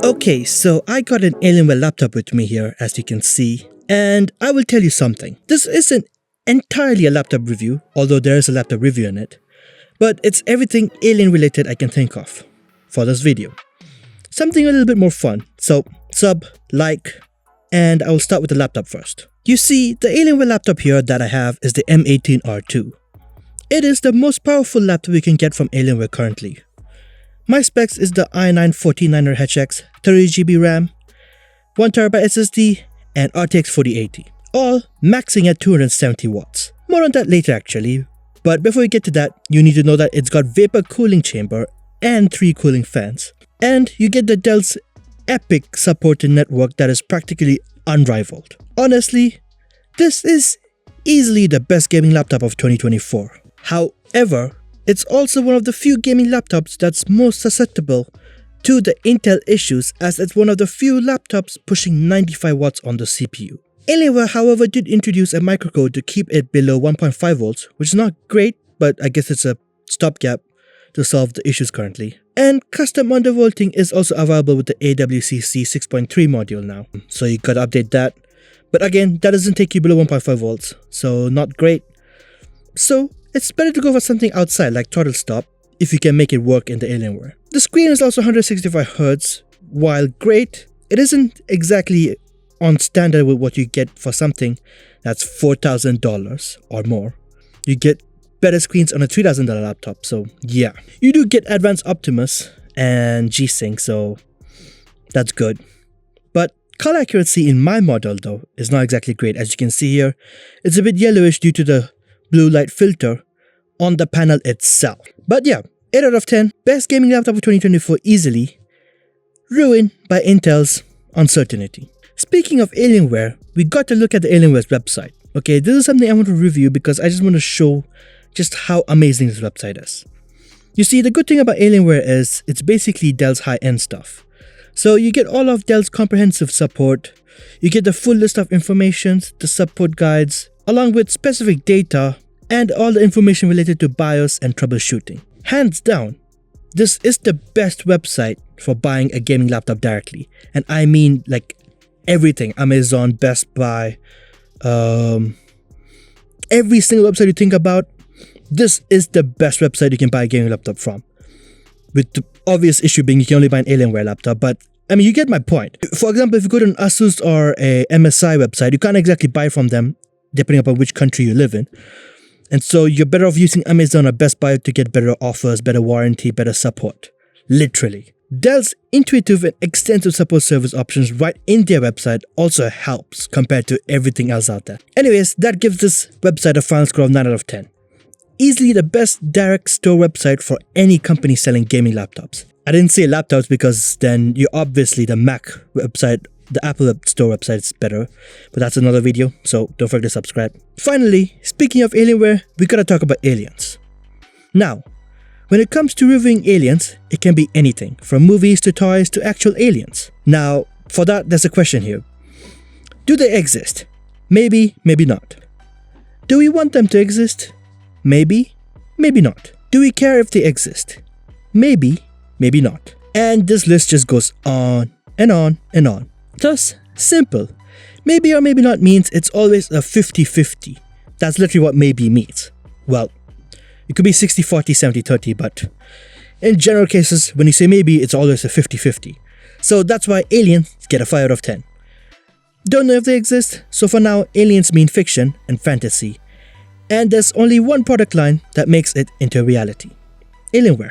Okay, so I got an Alienware laptop with me here, as you can see, and I will tell you something. This isn't entirely a laptop review, although there is a laptop review in it, but it's everything alien related I can think of for this video. Something a little bit more fun, so sub, like, and I will start with the laptop first. You see, the Alienware laptop here that I have is the M18 R2. It is the most powerful laptop you can get from Alienware currently. My specs is the i9-149HX, 30GB RAM, 1TB SSD, and RTX 4080, all maxing at 270 watts. More on that later actually, but before we get to that, you need to know that it's got vapor cooling chamber and 3 cooling fans. And you get the Dell's epic supported network that is practically unrivaled. Honestly, this is easily the best gaming laptop of 2024. However, it's also one of the few gaming laptops that's most susceptible to the Intel issues, as it's one of the few laptops pushing 95 watts on the CPU. Alienware, however, did introduce a microcode to keep it below 1.5 volts, which is not great, but I guess it's a stopgap to solve the issues currently. And custom undervolting is also available with the AWCC 6.3 module now, so you gotta update that. But again, that doesn't take you below 1.5 volts, so not great. So it's better to go for something outside like throttle stop if you can make it work in the Alienware. The screen is also 165Hz. While great, it isn't exactly on standard with what you get for something that's $4,000 or more. You get better screens on a $3,000 laptop, so yeah. You do get advanced Optimus and G-Sync, so that's good. But color accuracy in my model though is not exactly great. As you can see here, it's a bit yellowish due to the blue light filter on the panel itself. But yeah, 8 out of 10, best gaming laptop of 2024 easily, ruined by Intel's uncertainty. Speaking of Alienware, we got to look at the Alienware's website. Okay, this is something I want to review because I just want to show just how amazing this website is. You see, the good thing about Alienware is it's basically Dell's high-end stuff. So you get all of Dell's comprehensive support, you get the full list of information, the support guides, along with specific data and all the information related to BIOS and troubleshooting. Hands down, this is the best website for buying a gaming laptop directly. And I mean like everything, Amazon, Best Buy, every single website you think about, this is the best website you can buy a gaming laptop from. With the obvious issue being you can only buy an Alienware laptop, but I mean, you get my point. For example, if you go to an Asus or a MSI website, you can't exactly buy from them depending upon which country you live in. And so you're better off using Amazon or Best Buy to get better offers, better warranty, better support. Literally. Dell's intuitive and extensive support service options right in their website also helps compared to everything else out there. Anyways, that gives this website a final score of 9 out of 10. Easily the best direct store website for any company selling gaming laptops. I didn't say laptops because then you obviously the Mac website, the Apple Store website is better, but that's another video, so don't forget to subscribe. Finally, speaking of Alienware, we gotta talk about aliens. Now, when it comes to reviewing aliens, it can be anything, from movies to toys to actual aliens. Now, for that, there's a question here. Do they exist? Maybe, maybe not. Do we want them to exist? Maybe, maybe not. Do we care if they exist? Maybe, maybe not. And this list just goes on and on and on. Thus, simple. Maybe or maybe not means it's always a 50-50. That's literally what maybe means. Well, it could be 60-40, 70-30, but in general cases, when you say maybe, it's always a 50-50. So that's why aliens get a 5 out of 10. Don't know if they exist, so for now, aliens mean fiction and fantasy. And there's only one product line that makes it into reality. Alienware.